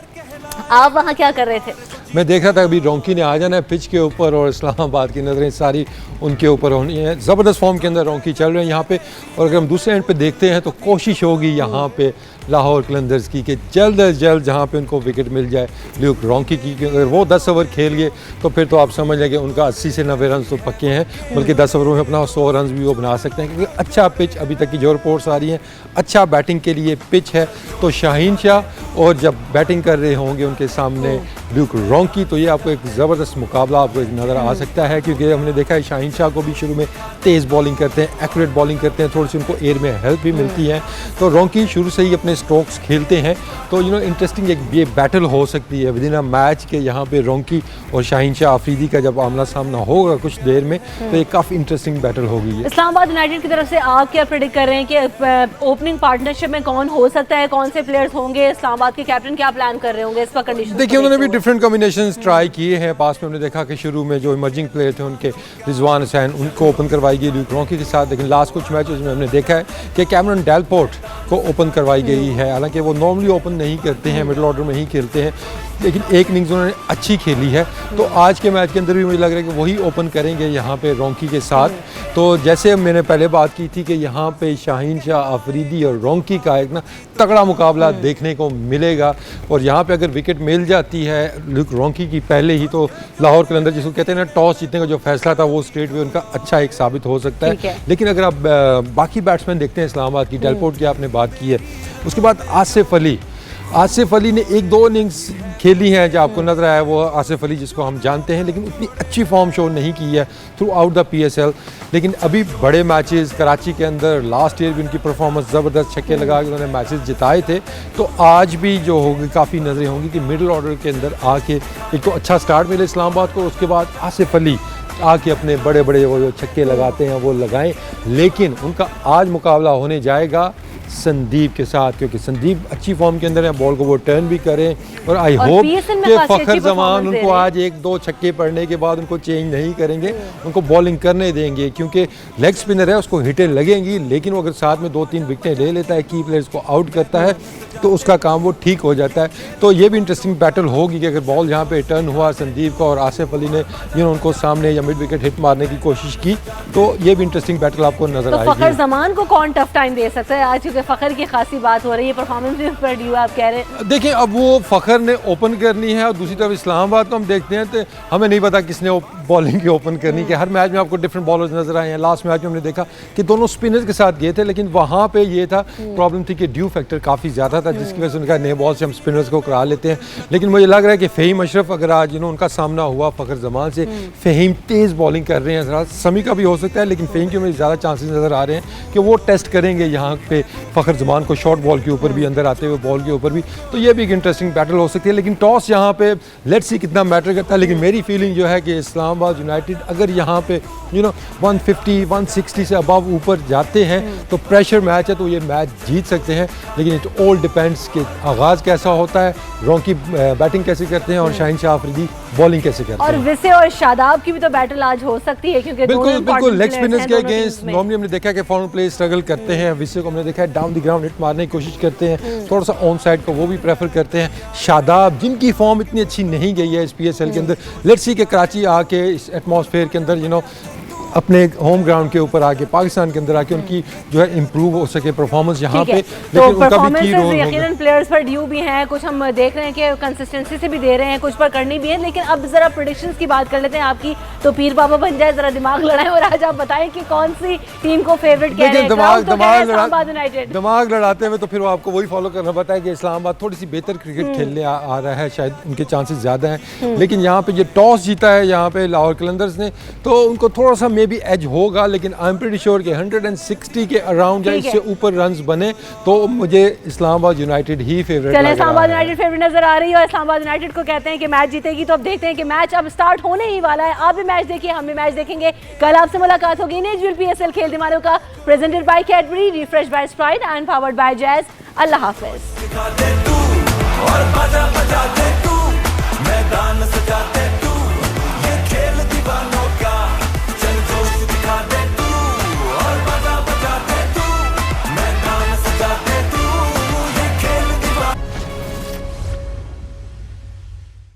आप वहाँ क्या कर रहे थे? मैं देख रहा था अभी रोंकी ने आ जाना है पिच के ऊपर और इस्लामाबाद की नज़रें सारी उनके ऊपर होनी है। ज़बरदस्त फॉर्म के अंदर रोंकी चल रहे हैं यहाँ पे, और अगर हम दूसरे एंड पे देखते हैं तो कोशिश होगी यहाँ पे लाहौर कलंदर्स की कि जल्द अज जल्द जहाँ पे उनको विकेट मिल जाए ल्यूक रोंकी की। अगर वो 10 ओवर खेल गए तो फिर तो आप समझ लें कि उनका 80 से 90 रन तो पक्के हैं, बल्कि 10 ओवरों में अपना 100 रन भी वो बना सकते हैं, क्योंकि अच्छा पिच, अभी तक की जो रिपोर्ट्स आ रही हैं अच्छा बैटिंग के लिए पिच है। तो शाहीन शाह और जब बैटिंग कर रहे होंगे उनके सामने ल्यूक रोंकी, तो ये आपको एक ज़बरदस्त मुकाबला आपको एक नज़र आ सकता है, क्योंकि हमने देखा है शाहीन शाह को भी शुरू में तेज़ बॉलिंग करते हैं, एक्यूरेट बॉलिंग करते हैं, थोड़ी सी उनको एयर में हेल्प भी मिलती है। तो रोंकी शुरू से ही अपने स्ट्रोक्स खेलते हैं, तो इंटरेस्टिंग एक ये बैटल हो सकती है विद इन अ मैच के यहाँ पे रोंकी और शाहीन शाह अफरीदी का जब आमना सामना होगा कुछ देर में, तो ये काफ़ी इंटरेस्टिंग बैटल होगी। इस्लामाबाद यूनाइटेड की तरफ से आप क्या प्रेडिक्ट कर रहे हैं कि ओपनिंग पार्टनरशिप में कौन हो सकता है, कौन से प्लेयर्स होंगे, इस्लामाबाद के कैप्टन क्या प्लान कर रहे होंगे इस पर कंडीशन? देखिए उन्होंने भी डिफरेंट कॉम्बिनेशंस ट्राई किए हैं। पास में हमने देखा कि शुरू में जो इमर्जिंग प्लेयर थे उनके रिजवान हुसैन, उनको ओपन करवाई गई ल्यूक रोंकी के साथ, लेकिन लास्ट कुछ मैचेस में हमने देखा है कि कैमरन डेलपोर्ट को ओपन करवाई गई है। हालांकि वो नॉर्मली ओपन नहीं करते हैं, मिडिल ऑर्डर में ही खेलते हैं, लेकिन एक इनिंग्स उन्होंने अच्छी खेली है। तो आज के मैच के अंदर भी मुझे लग रहा है कि वही ओपन करेंगे यहाँ पे रोंकी के साथ। तो जैसे मैंने पहले बात की थी कि यहाँ पे शाहीन शाह, अफरीदी और रोंकी का एक तगड़ा मुकाबला देखने को मिलेगा, और यहाँ पे अगर विकेट मिल जाती है ल्यूक रोंकी की पहले ही, तो लाहौर कलंदर जिसको कहते हैं टॉस जीतने का जो फैसला था वो स्ट्रेट वे उनका अच्छा एक साबित हो सकता है। लेकिन अगर आप बाकी बैट्समैन देखते हैं इस्लामाबाद की, डेलपोर्ट की आपने बात की है, उसके बाद आसिफ अली ने 1-2 इनिंग्स खेली हैं जो आपको नजर आया, वो आसिफ अली जिसको हम जानते हैं, लेकिन उतनी अच्छी फॉर्म शो नहीं की है थ्रू आउट द पीएसएल। लेकिन अभी बड़े मैचेस कराची के अंदर लास्ट ईयर भी उनकी परफॉर्मेंस ज़बरदस्त, छक्के लगा के उन्होंने मैचेस जिताए थे। तो आज भी जो होगी काफ़ी नज़रें होंगी कि मिडिल ऑर्डर के अंदर आके एक तो अच्छा स्टार्ट मिले इस्लामाबाद को, उसके बाद आसिफ अली आके अपने बड़े बड़े वो जो छक्के लगाते हैं वो लगाएं। लेकिन उनका आज मुकाबला होने जाएगा संदीप के साथ, क्योंकि संदीप अच्छी फॉर्म के अंदर है, बॉल को वो टर्न भी करें, और आई होप कि फखर जमान उनको आज 1-2 छक्के पड़ने के बाद उनको चेंज नहीं करेंगे, उनको बॉलिंग करने देंगे, क्योंकि लेग स्पिनर है, उसको हिटें लगेंगी, लेकिन वो अगर साथ में 2-3 विकेटें ले लेता है, की प्लेयर्स को आउट करता है, तो उसका काम वो ठीक हो जाता है। तो ये भी इंटरेस्टिंग बैटल होगी कि अगर बॉल यहाँ पे टर्न हुआ संदीप का और आसिफ अली ने उनको सामने या मिड विकेट हिट मारने की कोशिश की, तो ये भी इंटरेस्टिंग बैटल आपको नजर आएगी। फखर जमान को कौन टफ टाइम दे सकता है आज, क्योंकि फखर की खासी बात हो रही है, परफॉर्मेंस भी पर ड्यू आप कह रहे हैं? देखिए अब वो फखर ने ओपन करनी है, और दूसरी तरफ इस्लामाबाद को हम देखते हैं तो हमें नहीं पता किसने बॉलिंग की ओपन करनी है। हर मैच में आपको डिफरेंट बॉलर्स नजर आए हैं। लास्ट मैच में हमने देखा कि दोनों स्पिनर्स के साथ गए थे, लेकिन वहाँ पे ये था प्रॉब्लम थी कि ड्यू फैक्टर काफ़ी ज़्यादा था, जिसकी वजह से उनका नए बॉल से हम स्पिनर्स को करा लेते हैं। लेकिन मुझे लग रहा है कि फ़हीम अशरफ, अगर आज उनका सामना हुआ फखर जमान से, फ़हीम तेज़ बॉलिंग कर रहे हैं, ज़रा समी का भी हो सकता है, लेकिन फ़हीम के मुझे ज़्यादा चांसेस नज़र आ रहे हैं कि वो टेस्ट करेंगे यहाँ पे फ़खर जमान को शॉर्ट बॉल के ऊपर भी, अंदर आते हुए बॉल के ऊपर भी, तो ये भी एक इंटरेस्टिंग बैटल हो सकती है। लेकिन टॉस यहाँ पे लेट्स सी कितना मैटर करता है, लेकिन मेरी फीलिंग जो है कि इस्लामाबाद यूनाइटेड अगर यहाँ पे 150 160 से अबव ऊपर जाते हैं तो प्रेशर मैच है, तो ये मैच जीत सकते हैं। लेकिन इट ऑल डिपेंड्स कि आगाज़ कैसा होता है, रॉन्की बैटिंग कैसे करते हैं और शाहीन शाह अफरीदी बॉलिंग कैसे करते हैं। और विसे और शादाब की भी तो बैटल आज हो सकती है, क्योंकि बिल्कुल लेग स्पिनर्स के अगेंस्ट नॉर्मली हमने देखा है कि फॉरन प्लेयर स्ट्रगल करते हैं। विसे को हमने देखा है डाउन द ग्राउंड हिट मारने की कोशिश करते हैं, थोड़ा सा ऑन साइड को वो भी प्रेफर करते हैं। शादाब जिनकी फॉर्म इतनी अच्छी नहीं गई है इस PSL के अंदर, लेट्स सी कि कराची आके इस एटमॉस्फेयर के अंदर अपने होम ग्राउंड के ऊपर आके पाकिस्तान के अंदर आके उनकी जो है इम्प्रूव हो सके परफॉर्मेंस यहाँ पे, तो लेकिन उनका भी की रोल होगा। यकीनन प्लेयर्स पर ड्यू भी हैं, कुछ हम देख रहे हैं कि कंसिस्टेंसी से भी दे रहे हैं, कुछ पर करनी भी है। लेकिन अब जरा प्रेडिक्शंस की बात कर लेते हैं आपकी, तो पीर बाबा बन जाए, जरा दिमाग लड़ाएं और आज आप बताएं कि कौन सी टीम को फेवरेट कह रहे हैं। दिमाग लड़ाते हुए तो फिर वो आपको वही फॉलो करना पड़ता है कि इस्लामाबाद थोड़ी सी बेहतर क्रिकेट खेलने आ रहा है, शायद उनके चांसेस ज़्यादा हैं। लेकिन यहाँ पे ये टॉस जीता है यहाँ पे लाहौर कलंदर्स ने, तो उनको थोड़ा सा मे बी एज होगा, लेकिन आई एम प्रीटी श्योर कि 160 के अराउंड या इससे ऊपर रन्स बने तो मुझे इस्लामाबाद यूनाइटेड ही फेवरेट। चलिए, इस्लामाबाद यूनाइटेड फेवरेट नजर आ रही है और इस्लामाबाद यूनाइटेड को कहते हैं कि मैच जीतेगी। तो अब देखते हैं कि मैच अब स्टार्ट होने ही वाला है। आप भी मैच देखिए, हम भी मैच देखेंगे। कल आपसे मुलाकात होगी इन एचबीएल PSL खेल दीवानों का, presented by Cadbury, refresh by Sprite and powered by Jazz. अल्लाह हाफिज। दिखा दे तू और बजा बजा दे तू।